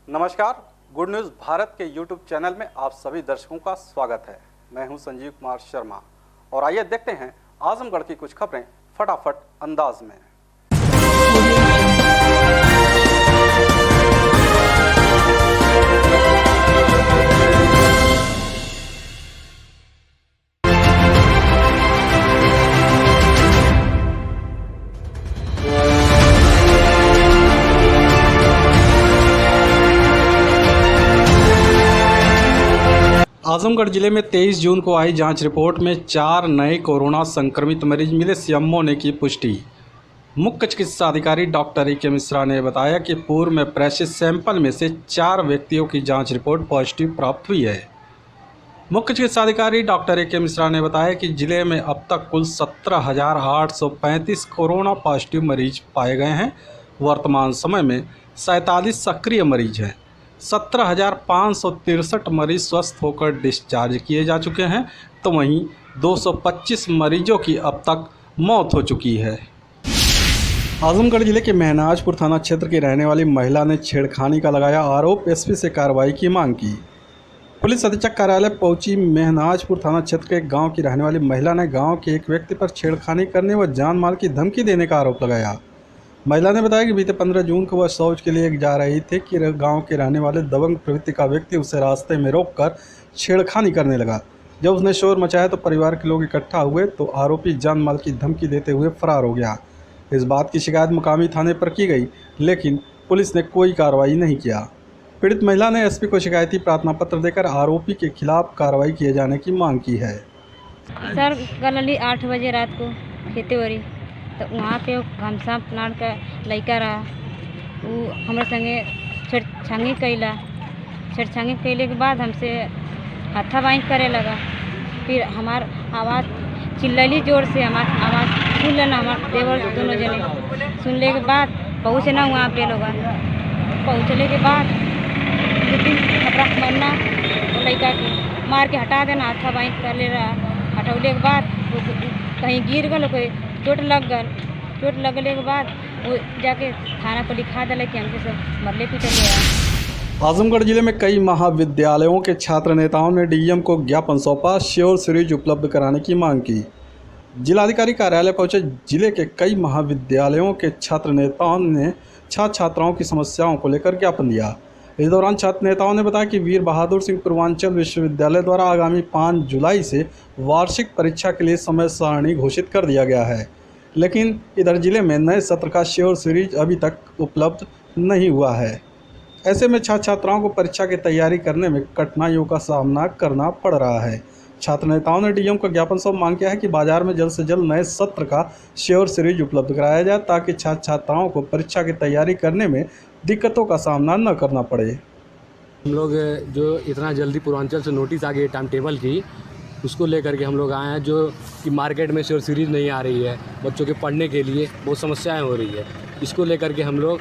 नमस्कार, good news Bharat के YouTube channel में आप सभी दर्शकों का स्वागत है। मैं हूं संजीव कुमार शर्मा और आइए देखते हैं आजमगढ़ की कुछ खबरें फटाफट अंदाज में। आजमगढ़ जिले में 23 जून को आई जांच रिपोर्ट में 4 नए कोरोना संक्रमित मरीज मिले, सीएमओ ने की पुष्टि। मुख्य चिकित्सा अधिकारी डॉक्टर ए के मिश्रा ने बताया कि पूर्व में प्रेषित सैंपल में से 4 व्यक्तियों की जांच रिपोर्ट पॉजिटिव प्राप्त हुई है। मुख्य चिकित्सा अधिकारी डॉक्टर ए के मिश्रा ने बताया कि जिले में अब तक कुल 17,835 कोरोना पॉजिटिव मरीज पाए गए हैं। वर्तमान समय में 47 सक्रिय मरीज हैं। 17,563 मरीज स्वस्थ होकर डिस्चार्ज किए जा चुके हैं, तो वहीं 225 मरीजों की अब तक मौत हो चुकी है। आजमगढ़ जिले के महनाजपुर थाना क्षेत्र की रहने वाली महिला ने छेड़खानी का लगाया आरोप, एसपी से कार्रवाई की मांग की। पुलिस अधीक्षक कार्यालय पहुंची महनाजपुर थाना क्षेत्र के गांव की रहने वाली महिला ने गांव के एक व्यक्ति पर छेड़खानी करने व जान माल की धमकी देने का आरोप लगाया। महिला ने बताया कि बीते 15 जून को वह शौच के लिए जा रही थी कि गांव के रहने वाले दबंग प्रवृत्ति का व्यक्ति उसे रास्ते में रोककर छेड़खानी करने लगा। जब उसने शोर मचाया तो परिवार के लोग इकट्ठा हुए तो आरोपी जान माल की धमकी देते हुए फरार हो गया। इस बात की शिकायत मुकामी थाने पर की गई, लेकिन पुलिस ने कोई कार्रवाई नहीं किया। पीड़ित महिला ने एसपी को शिकायती प्रार्थना पत्र देकर आरोपी के खिलाफ कार्रवाई किए जाने की मांग की है। सर कल 8 बजे रात को खेती हो रही तो वहाँ पे घमसा नाड़ का लड़का रहा, वो हमारे संगे छेड़छानी कैले के बाद हमसे हाथापाई करे लगा। फिर हमार आवाज़ चिल्लैली जोर से, हमार आवाज़ सुन लेना हमारे देवर दोनों जने सुनने के बाद पहुँचे ना वहाँ पे लोग। पहुँचने के बाद 2-3 थपड़ा मारना लड़का के मार के हटा देना, हाथापाई कर ले रहा। हटौले के बाद वो कहीं गिर गल, कोई चोट लगने के बाद वो जाके थाना पर लिखा दिला कि हमके सब मरले पीटले है। आजमगढ़ जिले में कई महाविद्यालयों के छात्र नेताओं ने डीएम को ज्ञापन सौंपा, श्योर सीरीज उपलब्ध कराने की मांग की। जिलाधिकारी कार्यालय पहुंचे जिले के कई महाविद्यालयों के छात्र नेताओं ने छात्र छात्राओं की समस्याओं को लेकर ज्ञापन दिया। इस दौरान छात्र नेताओं ने बताया कि वीर बहादुर सिंह पूर्वांचल विश्वविद्यालय द्वारा आगामी 5 जुलाई से वार्षिक परीक्षा के लिए समय सारणी घोषित कर दिया गया है, लेकिन इधर जिले में नए सत्र का श्योर सीरीज अभी तक उपलब्ध नहीं हुआ है। ऐसे में छात्र छात्राओं को परीक्षा की तैयारी करने में कठिनाइयों का सामना करना पड़ रहा है। छात्र नेताओं ने डीएम को ज्ञापन सौंप मांग किया है कि बाजार में जल्द से जल्द नए सत्र का श्योर सीरीज उपलब्ध कराया जाए, ताकि छात्र छात्राओं को परीक्षा की तैयारी करने में दिक्कतों का सामना न करना पड़े। हम लोग जो इतना जल्दी पूर्वांचल से नोटिस आ गई टाइम टेबल की, उसको लेकर के हम लोग आए हैं, जो कि मार्केट में श्योर सीरीज नहीं आ रही है, बच्चों के पढ़ने के लिए बहुत समस्याएं हो रही है। इसको लेकर के हम लोग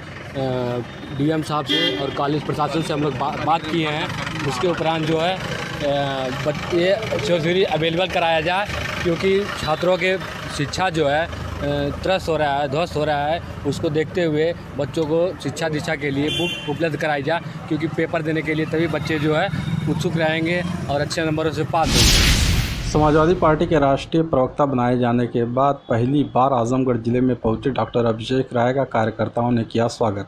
डीएम साहब से और कॉलेज प्रशासन से हम लोग बात किए हैं। उसके उपरांत जो है ये श्योर सीरीज अवेलेबल कराया जाए, क्योंकि छात्रों के शिक्षा जो है त्रस्त हो रहा है, ध्वस्त हो रहा है। उसको देखते हुए बच्चों को शिक्षा दीक्षा के लिए बुक उपलब्ध कराई जाए, क्योंकि पेपर देने के लिए तभी बच्चे जो है उत्सुक रहेंगे और अच्छे नंबरों से पास होंगे। समाजवादी पार्टी के राष्ट्रीय प्रवक्ता बनाए जाने के बाद पहली बार आजमगढ़ जिले में पहुंचे डॉक्टर अभिषेक राय का कार्यकर्ताओं ने किया स्वागत।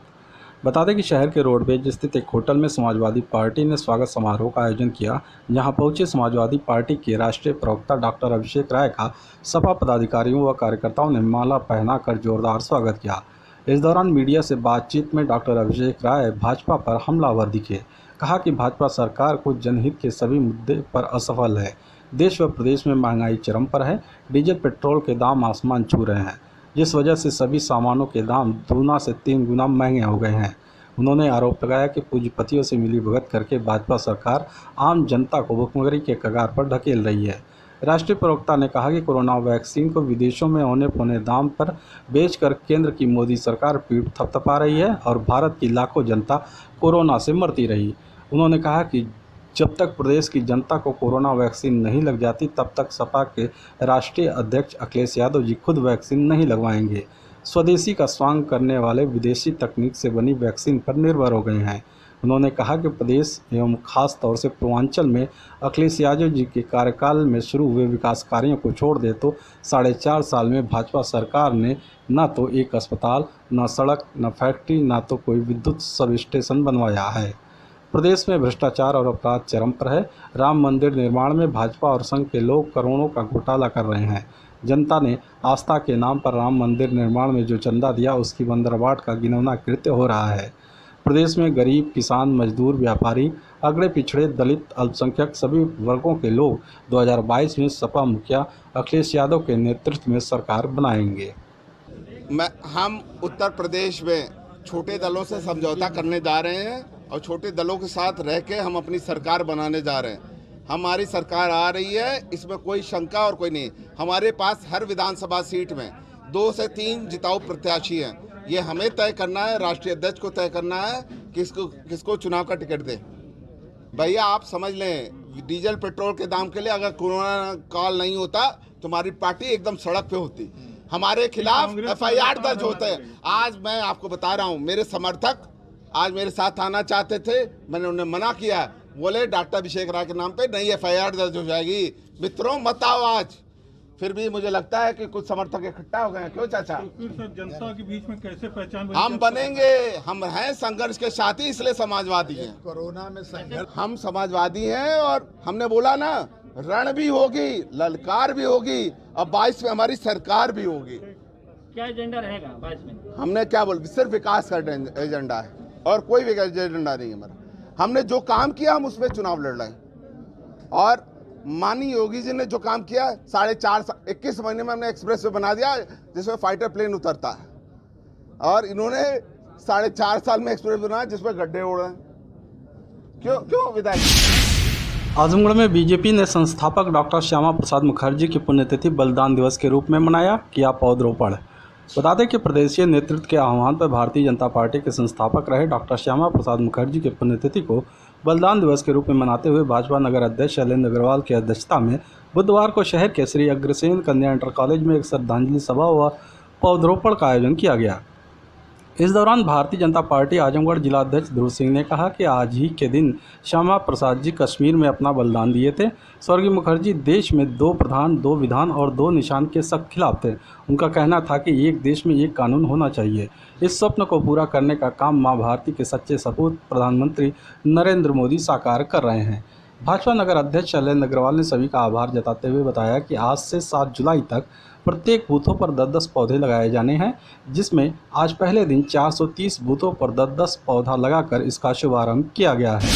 बता दें कि शहर के रोडवेज स्थित एक होटल में समाजवादी पार्टी ने स्वागत समारोह का आयोजन किया, जहां पहुंचे समाजवादी पार्टी के राष्ट्रीय प्रवक्ता डॉक्टर अभिषेक राय का सपा पदाधिकारियों व कार्यकर्ताओं ने माला पहनाकर जोरदार स्वागत किया। इस दौरान मीडिया से बातचीत में डॉक्टर अभिषेक राय भाजपा पर हमलावर दिखे। कहा कि भाजपा सरकार को जनहित के सभी मुद्दे पर असफल है। देश व प्रदेश में महंगाई चरम पर है, डीजल पेट्रोल के दाम आसमान छू रहे हैं, जिस वजह से सभी सामानों के दाम 2 से 3 गुना महंगे हो गए हैं। उन्होंने आरोप लगाया कि पूंजीपतियों से मिलीभगत करके भाजपा सरकार आम जनता को भुखमरी के कगार पर ढकेल रही है। राष्ट्रीय प्रवक्ता ने कहा कि कोरोना वैक्सीन को विदेशों में औने पौने दाम पर बेचकर केंद्र की मोदी सरकार पीठ थपथपा रही है और भारत की लाखों जनता कोरोना से मरती रही। उन्होंने कहा कि जब तक प्रदेश की जनता को कोरोना वैक्सीन नहीं लग जाती, तब तक सपा के राष्ट्रीय अध्यक्ष अखिलेश यादव जी खुद वैक्सीन नहीं लगवाएंगे। स्वदेशी का स्वांग करने वाले विदेशी तकनीक से बनी वैक्सीन पर निर्भर हो गए हैं। उन्होंने कहा कि प्रदेश एवं खास तौर से पूर्वांचल में अखिलेश यादव जी के कार्यकाल में शुरू हुए विकास कार्यों को छोड़ दे तो 4.5 साल में भाजपा सरकार ने न तो एक अस्पताल, न सड़क, न फैक्ट्री, न तो कोई विद्युत सब स्टेशन बनवाया है। प्रदेश में भ्रष्टाचार और अपराध चरम पर है। राम मंदिर निर्माण में भाजपा और संघ के लोग करोड़ों का घोटाला कर रहे हैं। जनता ने आस्था के नाम पर राम मंदिर निर्माण में जो चंदा दिया उसकी बंदरबाट का घिनौना कृत्य हो रहा है। प्रदेश में गरीब, किसान, मजदूर, व्यापारी, अगड़े पिछड़े, दलित, अल्पसंख्यक सभी वर्गों के लोग 2022 में सपा मुखिया अखिलेश यादव के नेतृत्व में सरकार बनाएंगे। हम उत्तर प्रदेश में छोटे दलों से समझौता करने जा रहे हैं और छोटे दलों के साथ रह के हम अपनी सरकार बनाने जा रहे हैं। हमारी सरकार आ रही है, इसमें कोई शंका और कोई नहीं। हमारे पास हर विधानसभा सीट में 2 से 3 जिताऊ प्रत्याशी हैं। ये हमें तय करना है, राष्ट्रीय अध्यक्ष को तय करना है किसको चुनाव का टिकट दे। भैया आप समझ लें, डीजल पेट्रोल के दाम के लिए अगर कोरोना काल नहीं होता तो हमारी पार्टी एकदम सड़क पे होती। हमारे खिलाफ FIR दर्ज होते हैं। आज मैं आपको बता रहा हूँ, मेरे समर्थक आज मेरे साथ आना चाहते थे, मैंने उन्हें मना किया। बोले डॉक्टर अभिषेक राय के नाम पे नई FIR दर्ज हो जाएगी। मित्रों मत आओ आज। फिर भी मुझे लगता है कि कुछ समर्थक इकट्ठा हो गए हैं। क्यों चाचा? जनता के बीच में कैसे पहचान हम बनेंगे, हम हैं संघर्ष के साथी, इसलिए समाजवादी हैं। कोरोना में संघर्ष हम समाजवादी हैं और हमने बोला ना, रण भी होगी, ललकार भी होगी और 22 में हमारी सरकार भी होगी। क्या एजेंडा रहेगा 22 में? हमने क्या बोल, सिर्फ विकास का एजेंडा है और कोई भी एजेंडा नहीं है हमारा। हमने जो काम किया हम उस पर चुनाव लड़ रहे हैं। और माननीय योगी जी ने जो काम किया 21 महीने में हमने एक्सप्रेस वे बना दिया जिसमें फाइटर प्लेन उतरता है। और इन्होंने 4.5 साल में एक्सप्रेस बनाया जिसमें गड्ढे उड़ रहे हैं। क्यों विधायक? आजमगढ़ में बीजेपी ने संस्थापक डॉक्टर श्यामा प्रसाद मुखर्जी की पुण्यतिथि बलिदान दिवस के रूप में मनाया, किया पौधरोपण। बता दें कि प्रदेशीय नेतृत्व के आह्वान पर भारतीय जनता पार्टी के संस्थापक रहे डॉक्टर श्यामा प्रसाद मुखर्जी की पुण्यतिथि को बलिदान दिवस के रूप में मनाते हुए भाजपा नगर अध्यक्ष शैलेंद्र अग्रवाल की अध्यक्षता में बुधवार को शहर के श्री अग्रसेन कन्या इंटर कॉलेज में एक श्रद्धांजलि सभा व पौधरोपण का आयोजन किया गया। इस दौरान भारतीय जनता पार्टी आजमगढ़ जिला अध्यक्ष ध्रुव सिंह ने कहा कि आज ही के दिन श्यामा प्रसाद जी कश्मीर में अपना बलिदान दिए थे। स्वर्गीय मुखर्जी देश में 2 प्रधान, 2 विधान और 2 निशान के सख्त खिलाफ थे। उनका कहना था कि एक देश में एक कानून होना चाहिए। इस स्वप्न को पूरा करने का काम मां भारती के सच्चे सपूत प्रधानमंत्री नरेंद्र मोदी साकार कर रहे हैं। भाजपा नगर अध्यक्ष शैलेंद्र अग्रवाल ने सभी का आभार जताते हुए बताया कि आज से 7 जुलाई तक प्रत्येक बूथों पर 10-10 पौधे लगाए जाने हैं, जिसमें आज पहले दिन 430 बूथों पर 10-10 पौधा लगाकर इसका शुभारंभ किया गया है।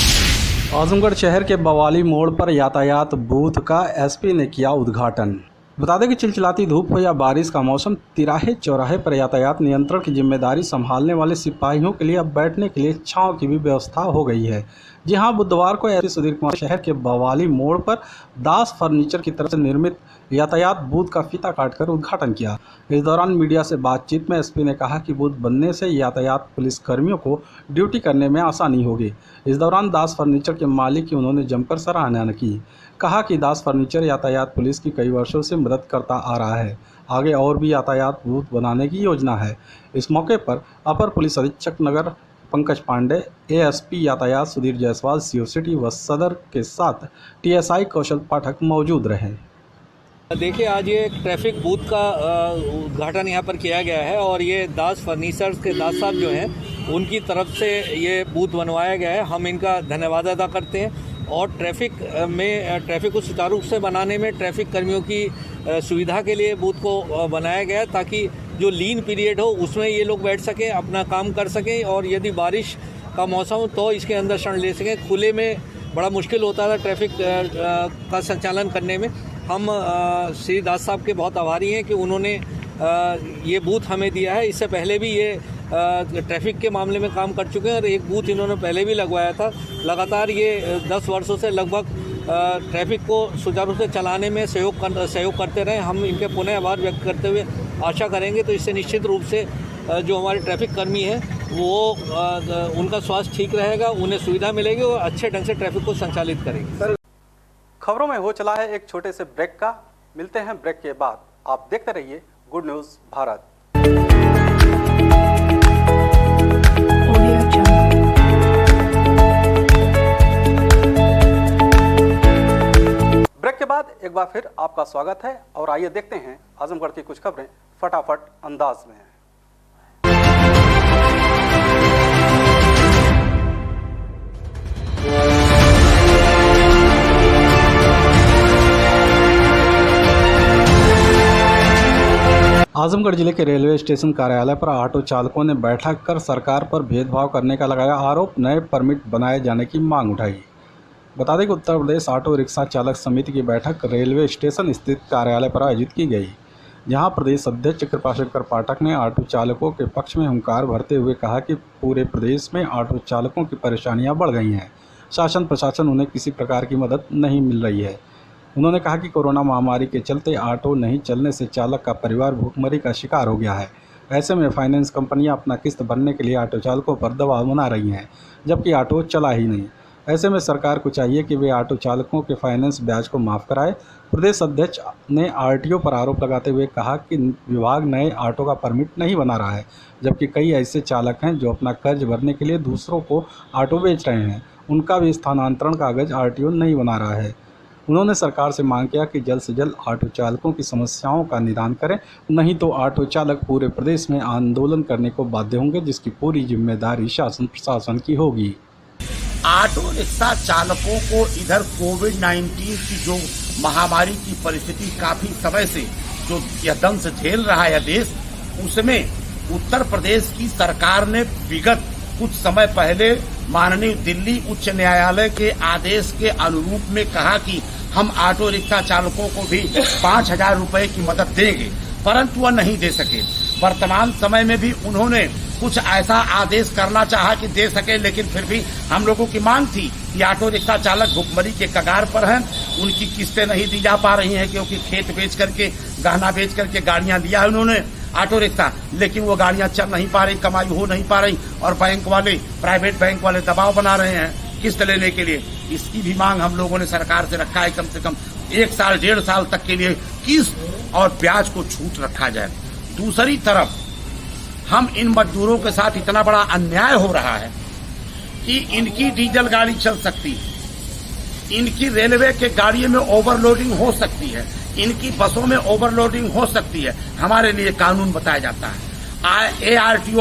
आजमगढ़ शहर के बवाली मोड़ पर यातायात बूथ का एसपी ने किया उद्घाटन। बता दें कि चिलचिलाती धूप हो या बारिश का मौसम, तिराहे चौराहे पर यातायात नियंत्रण की जिम्मेदारी संभालने वाले सिपाहियों के लिए अब बैठने के लिए छांव की भी व्यवस्था हो गई है। जी हां, बुधवार को एसपी सुधीर कुमार शहर के बवाली मोड़ पर दास फर्नीचर की तरफ से निर्मित यातायात बूथ का फीता काटकर उद्घाटन किया। इस दौरान मीडिया से बातचीत में एसपी ने कहा कि बूथ बनने से यातायात पुलिस कर्मियों को ड्यूटी करने में आसानी होगी। इस दौरान दास फर्नीचर के मालिक की उन्होंने जमकर सराहना की। कहा कि दास फर्नीचर यातायात पुलिस की कई वर्षों से मदद करता आ रहा है। आगे और भी यातायात बूथ बनाने की योजना है। इस मौके पर अपर पुलिस अधीक्षक नगर पंकज पांडे, एएसपी यातायात सुधीर जायसवाल, सीओ सिटी व सदर के साथ टीएसआई कौशल पाठक मौजूद रहे। देखिए, आज ये ट्रैफिक बूथ का उद्घाटन यहाँ पर किया गया है और ये दास फर्नीचर्स के दास साहब जो हैं उनकी तरफ से ये बूथ बनवाया गया है। हम इनका धन्यवाद अदा करते हैं और ट्रैफिक को सुचारू रूप से बनाने में ट्रैफिक कर्मियों की सुविधा के लिए बूथ को बनाया गया है, ताकि जो लीन पीरियड हो उसमें ये लोग बैठ सकें, अपना काम कर सकें और यदि बारिश का मौसम हो तो इसके अंदर क्षण ले सकें। खुले में बड़ा मुश्किल होता था ट्रैफिक का संचालन करने में। हम श्री दास साहब के बहुत आभारी हैं कि उन्होंने ये बूथ हमें दिया है। इससे पहले भी ये ट्रैफिक के मामले में काम कर चुके हैं और एक बूथ इन्होंने पहले भी लगवाया था। लगातार ये 10 वर्षों से लगभग ट्रैफिक को सुचारू रूप से चलाने में सहयोग करते रहे। हम इनके पुनः आभार व्यक्त करते हुए आशा करेंगे तो इससे निश्चित रूप से जो हमारे ट्रैफिक कर्मी हैं वो उनका स्वास्थ्य ठीक रहेगा, उन्हें सुविधा मिलेगी और अच्छे ढंग से ट्रैफिक को संचालित करेंगे। खबरों में हो चला है एक छोटे से ब्रेक का। मिलते हैं ब्रेक के बाद। आप देखते रहिए गुड न्यूज़ भारत। बाद एक बार फिर आपका स्वागत है और आइए देखते हैं आजमगढ़ की कुछ खबरें फटाफट अंदाज में। आजमगढ़ जिले के रेलवे स्टेशन कार्यालय पर ऑटो चालकों ने बैठक कर सरकार पर भेदभाव करने का लगाया आरोप, नए परमिट बनाए जाने की मांग उठाई। बता दें कि उत्तर प्रदेश ऑटो रिक्शा चालक समिति की बैठक रेलवे स्टेशन स्थित कार्यालय पर आयोजित की गई, जहां प्रदेश अध्यक्ष कृपाशंकर पाठक ने ऑटो चालकों के पक्ष में हुंकार भरते हुए कहा कि पूरे प्रदेश में ऑटो चालकों की परेशानियां बढ़ गई हैं, शासन प्रशासन उन्हें किसी प्रकार की मदद नहीं मिल रही है। उन्होंने कहा कि कोरोना महामारी के चलते ऑटो नहीं चलने से चालक का परिवार भूखमरी का शिकार हो गया है। ऐसे में फाइनेंस कंपनियां अपना किस्त भरने के लिए ऑटो चालकों पर दबाव बना रही हैं, जबकि ऑटो चला ही नहीं। ऐसे में सरकार को चाहिए कि वे ऑटो चालकों के फाइनेंस ब्याज को माफ़ कराए। प्रदेश अध्यक्ष ने आरटीओ पर आरोप लगाते हुए कहा कि विभाग नए ऑटो का परमिट नहीं बना रहा है, जबकि कई ऐसे चालक हैं जो अपना कर्ज भरने के लिए दूसरों को ऑटो बेच रहे हैं, उनका भी स्थानांतरण कागज आरटीओ नहीं बना रहा है। उन्होंने सरकार से मांग किया कि जल्द से जल्द ऑटो चालकों की समस्याओं का निदान करें, नहीं तो ऑटो चालक पूरे प्रदेश में आंदोलन करने को बाध्य होंगे, जिसकी पूरी जिम्मेदारी शासन प्रशासन की होगी। ऑटो रिक्शा चालकों को इधर कोविड-19 की जो महामारी की परिस्थिति काफी समय से जो यह दंश झेल रहा है देश, उसमें उत्तर प्रदेश की सरकार ने विगत कुछ समय पहले माननीय दिल्ली उच्च न्यायालय के आदेश के अनुरूप में कहा कि हम ऑटो रिक्शा चालकों को भी 5,000 रुपए की मदद देंगे, परंतु वह नहीं दे सके। वर्तमान समय में भी उन्होंने कुछ ऐसा आदेश करना चाहा कि दे सके, लेकिन फिर भी हम लोगों की मांग थी कि ऑटो रिक्शा चालक भुखमरी के कगार पर हैं, उनकी किस्तें नहीं दी जा पा रही हैं, क्योंकि खेत बेच करके, गहना बेच करके गाड़ियां लिया है उन्होंने ऑटो रिक्शा, लेकिन वो गाड़ियां चल नहीं पा रही, कमाई हो नहीं पा रही, और बैंक वाले, प्राइवेट बैंक वाले दबाव बना रहे हैं किस्त लेने के लिए। इसकी भी मांग हम लोगों ने सरकार से रखा है, कम से कम 1 साल 1.5 साल तक के लिए किस्त और ब्याज को छूट रखा जाए। दूसरी तरफ हम इन मजदूरों के साथ इतना बड़ा अन्याय हो रहा है कि इनकी डीजल गाड़ी चल सकती है, इनकी रेलवे के गाड़ियों में ओवरलोडिंग हो सकती है, इनकी बसों में ओवरलोडिंग हो सकती है, हमारे लिए कानून बताया जाता है। आरटीओ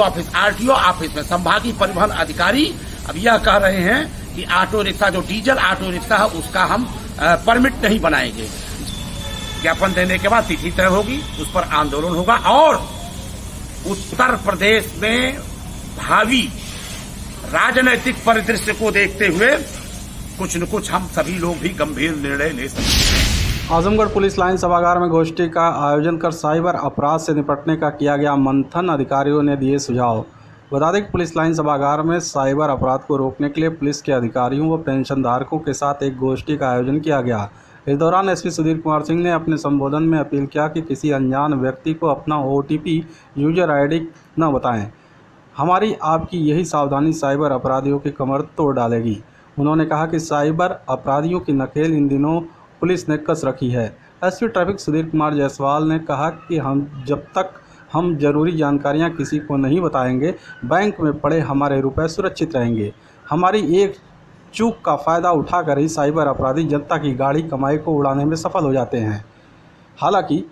ऑफिस में संभागीय परिवहन अधिकारी अब यह कह रहे हैं कि ऑटो रिक्शा, जो डीजल ऑटो रिक्शा है, उसका हम परमिट नहीं बनाएंगे। ज्ञापन देने के बाद तिथि तय होगी, उस पर आंदोलन होगा, और उत्तर प्रदेश में भावी राजनीतिक परिदृश्य को देखते हुए कुछ न कुछ हम सभी लोग भी गंभीर निर्णय ले सकते हैं। आजमगढ़ पुलिस लाइन सभागार में गोष्ठी का आयोजन कर साइबर अपराध से निपटने का किया गया मंथन, अधिकारियों ने दिए सुझाव। बता दें कि पुलिस लाइन सभागार में साइबर अपराध को रोकने के लिए पुलिस के अधिकारियों व पेंशनधारकों के साथ एक गोष्ठी का आयोजन किया गया। इस दौरान एसपी सुधीर कुमार सिंह ने अपने संबोधन में अपील किया कि किसी अनजान व्यक्ति को अपना OTP यूजर ID न बताएं। हमारी आपकी यही सावधानी साइबर अपराधियों की कमर तोड़ डालेगी। उन्होंने कहा कि साइबर अपराधियों की नकेल इन दिनों पुलिस ने कस रखी है। एसपी ट्रैफिक सुधीर कुमार जायसवाल ने कहा कि जब तक हम जरूरी जानकारियां किसी को नहीं बताएंगे, बैंक में पड़े हमारे रुपए सुरक्षित रहेंगे। हमारी एक चूक का फ़ायदा उठाकर ही साइबर अपराधी जनता की गाड़ी कमाई को उड़ाने में सफल हो जाते हैं। हालांकि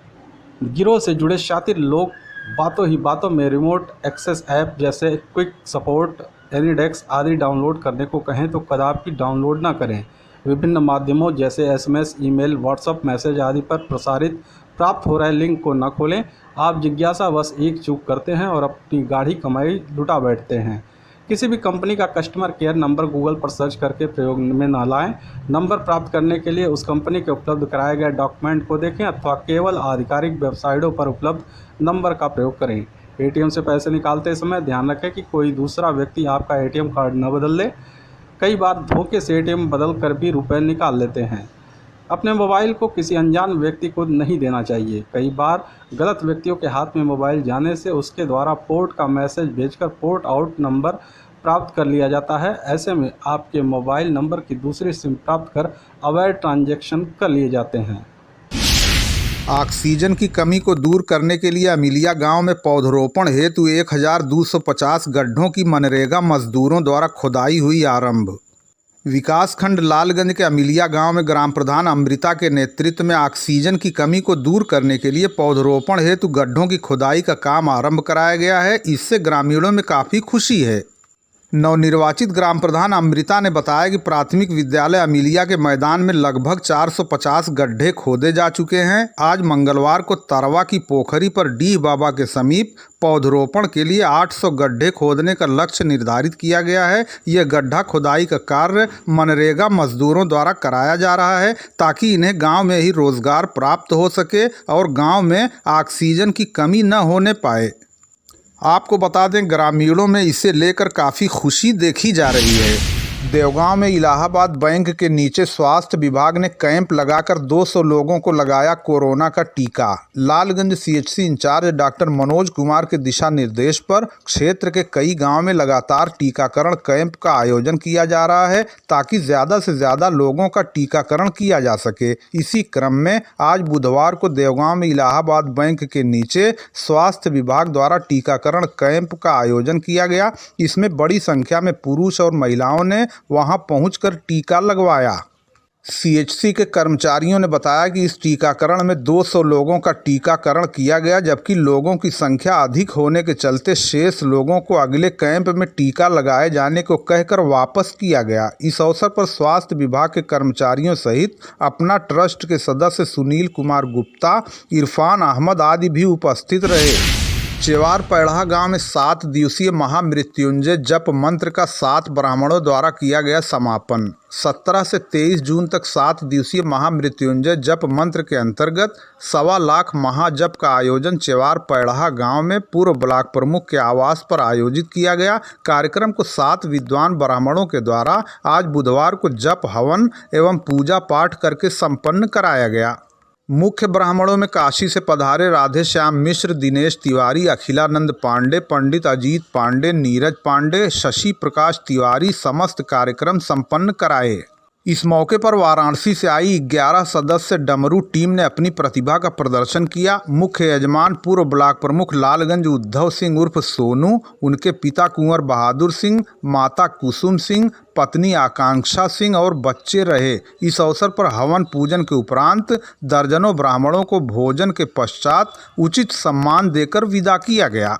गिरोह से जुड़े शातिर लोग बातों ही बातों में रिमोट एक्सेस ऐप जैसे क्विक सपोर्ट, एनीडेस्क आदि डाउनलोड करने को कहें तो कदापि डाउनलोड ना करें। विभिन्न माध्यमों जैसे SMS, ईमेल, व्हाट्सएप मैसेज आदि पर प्रसारित प्राप्त हो रहे लिंक को न खोलें। आप जिज्ञासावश एक चूक करते हैं और अपनी गाढ़ी कमाई लुटा बैठते हैं। किसी भी कंपनी का कस्टमर केयर नंबर गूगल पर सर्च करके प्रयोग में न लाएं। नंबर प्राप्त करने के लिए उस कंपनी के उपलब्ध कराए गए डॉक्यूमेंट को देखें अथवा केवल आधिकारिक वेबसाइटों पर उपलब्ध नंबर का प्रयोग करें। ATM से पैसे निकालते समय ध्यान रखें कि कोई दूसरा व्यक्ति आपका ATM कार्ड न बदल ले। कई बार धोखे से ATM बदल कर भी रुपए निकाल लेते हैं। अपने मोबाइल को किसी अनजान व्यक्ति को नहीं देना चाहिए। कई बार गलत व्यक्तियों के हाथ में मोबाइल जाने से उसके द्वारा पोर्ट का मैसेज भेजकर पोर्ट आउट नंबर प्राप्त कर लिया जाता है। ऐसे में आपके मोबाइल नंबर की दूसरी सिम प्राप्त कर अवैध ट्रांजैक्शन कर लिए जाते हैं। ऑक्सीजन की कमी को दूर करने के लिए अमिलिया गांव में पौधरोपण हेतु 1250 गड्ढों की मनरेगा मजदूरों द्वारा खुदाई हुई आरंभ। विकासखंड लालगंज के अमिलिया गांव में ग्राम प्रधान अमृता के नेतृत्व में ऑक्सीजन की कमी को दूर करने के लिए पौधरोपण हेतु गड्ढों की खुदाई का काम आरंभ कराया गया है। इससे ग्रामीणों में काफ़ी खुशी है। नवनिर्वाचित ग्राम प्रधान अमृता ने बताया कि प्राथमिक विद्यालय अमिलिया के मैदान में लगभग 450 गड्ढे खोदे जा चुके हैं। आज मंगलवार को तरवा की पोखरी पर डीह बाबा के समीप पौधरोपण के लिए 800 गड्ढे खोदने का लक्ष्य निर्धारित किया गया है। यह गड्ढा खुदाई का कार्य मनरेगा मजदूरों द्वारा कराया जा रहा है ताकि इन्हें गांव में ही रोजगार प्राप्त हो सके और गांव में ऑक्सीजन की कमी न होने पाए। आपको बता दें, ग्रामीणों में इसे लेकर काफ़ी खुशी देखी जा रही है। देवगांव में इलाहाबाद बैंक के नीचे स्वास्थ्य विभाग ने कैंप लगाकर 200 लोगों को लगाया कोरोना का टीका। Lalganj CHC incharge doctor Manoj Kumar के दिशा निर्देश पर क्षेत्र के कई गांव में लगातार टीकाकरण कैंप का आयोजन किया जा रहा है ताकि ज़्यादा से ज़्यादा लोगों का टीकाकरण किया जा सके। इसी क्रम में आज बुधवार को देवगांव में इलाहाबाद बैंक के नीचे स्वास्थ्य विभाग द्वारा टीकाकरण कैंप का आयोजन किया गया। इसमें बड़ी संख्या में पुरुष और महिलाओं ने वहां पहुंचकर टीका लगवाया। सीएचसी के कर्मचारियों ने बताया कि इस टीकाकरण में 200 लोगों का टीकाकरण किया गया, जबकि लोगों की संख्या अधिक होने के चलते शेष लोगों को अगले कैंप में टीका लगाए जाने को कहकर वापस किया गया। इस अवसर पर स्वास्थ्य विभाग के कर्मचारियों सहित अपना ट्रस्ट के सदस्य सुनील कुमार गुप्ता, इरफान अहमद आदि भी उपस्थित रहे। चेवार पैढ़ा गांव में 7 दिवसीय महामृत्युंजय जप मंत्र का 7 ब्राह्मणों द्वारा किया गया समापन। 17 से 23 जून तक 7 दिवसीय महामृत्युंजय जप मंत्र के अंतर्गत 1.25 लाख महाजप का आयोजन चेवार पैढ़ा गांव में पूर्व ब्लॉक प्रमुख के आवास पर आयोजित किया गया। कार्यक्रम को 7 विद्वान ब्राह्मणों के द्वारा आज बुधवार को जप हवन एवं पूजा पाठ करके संपन्न कराया गया। मुख्य ब्राह्मणों में काशी से पधारे राधे श्याम मिश्र, दिनेश तिवारी, अखिलानंद पांडे, पंडित अजीत पांडे, नीरज पांडे, शशि प्रकाश तिवारी समस्त कार्यक्रम संपन्न कराए। इस मौके पर वाराणसी से आई 11 सदस्य डमरू टीम ने अपनी प्रतिभा का प्रदर्शन किया। मुख्य यजमान पूर्व ब्लॉक प्रमुख लालगंज उद्धव सिंह उर्फ सोनू, उनके पिता कुंवर बहादुर सिंह, माता कुसुम सिंह, पत्नी आकांक्षा सिंह और बच्चे रहे। इस अवसर पर हवन पूजन के उपरांत दर्जनों ब्राह्मणों को भोजन के पश्चात उचित सम्मान देकर विदा किया गया।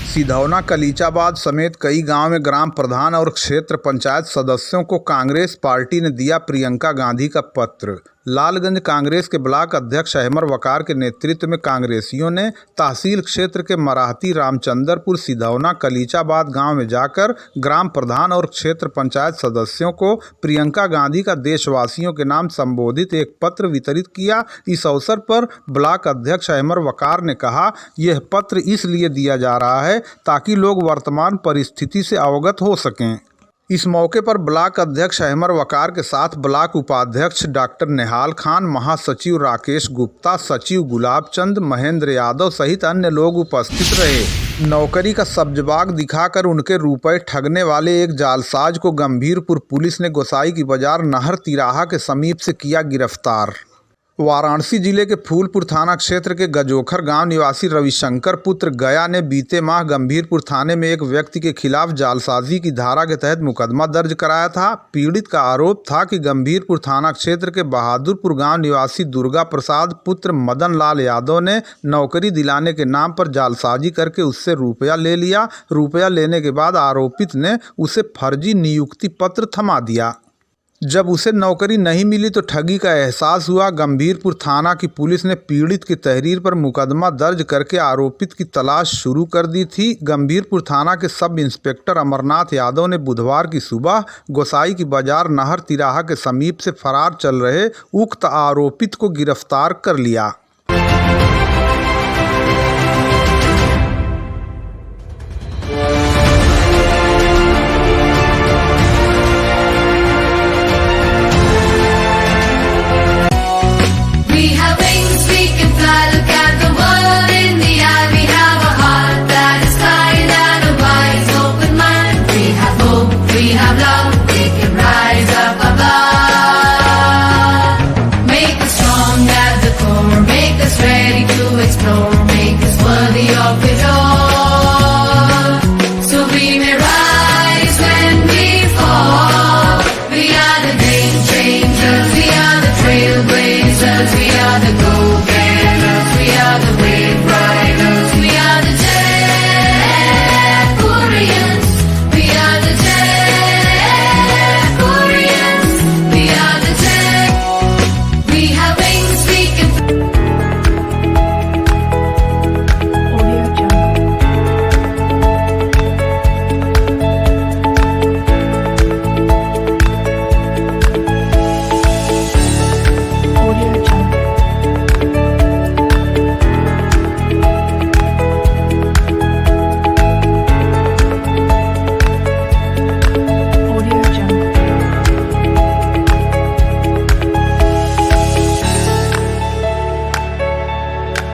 सिधौना, कलीचाबाद समेत कई गांव में ग्राम प्रधान और क्षेत्र पंचायत सदस्यों को कांग्रेस पार्टी ने दिया प्रियंका गांधी का पत्र। लालगंज कांग्रेस के ब्लॉक अध्यक्ष अहमर वकार के नेतृत्व में कांग्रेसियों ने तहसील क्षेत्र के मराहती, रामचंद्रपुर, सिधौना, कलीचाबाद गांव में जाकर ग्राम प्रधान और क्षेत्र पंचायत सदस्यों को प्रियंका गांधी का देशवासियों के नाम संबोधित एक पत्र वितरित किया। इस अवसर पर ब्लॉक अध्यक्ष अहमर वकार ने कहा, यह पत्र इसलिए दिया जा रहा है ताकि लोग वर्तमान परिस्थिति से अवगत हो सकें। इस मौके पर ब्लॉक अध्यक्ष अहमर वकार के साथ ब्लॉक उपाध्यक्ष डॉक्टर निहाल खान, महासचिव राकेश गुप्ता, सचिव गुलाब चंद, महेंद्र यादव सहित अन्य लोग उपस्थित रहे। नौकरी का सब्जबाग दिखाकर उनके रुपए ठगने वाले एक जालसाज को गंभीरपुर पुलिस ने गोसाई की बाजार नहर तिराहा के समीप से किया गिरफ्तार। वाराणसी जिले के फूलपुर थाना क्षेत्र के गजोखर गांव निवासी रविशंकर पुत्र गया ने बीते माह गंभीरपुर थाने में एक व्यक्ति के खिलाफ जालसाजी की धारा के तहत मुकदमा दर्ज कराया था। पीड़ित का आरोप था कि गंभीरपुर थाना क्षेत्र के बहादुरपुर गांव निवासी दुर्गा प्रसाद पुत्र मदन लाल यादव ने नौकरी दिलाने के नाम पर जालसाजी करके उससे रुपया ले लिया। रुपया लेने के बाद आरोपित ने उसे फर्जी नियुक्ति पत्र थमा दिया। जब उसे नौकरी नहीं मिली तो ठगी का एहसास हुआ। गंभीरपुर थाना की पुलिस ने पीड़ित की तहरीर पर मुकदमा दर्ज करके आरोपित की तलाश शुरू कर दी थी। गंभीरपुर थाना के सब इंस्पेक्टर अमरनाथ यादव ने बुधवार की सुबह गोसाई की बाजार नहर तिराहा के समीप से फरार चल रहे उक्त आरोपित को गिरफ्तार कर लिया। Jaipurians, we are the go-getters, we are the wave riders, we are the Jaipurians, we are the Jaipurians, we are the Jai. We have wings.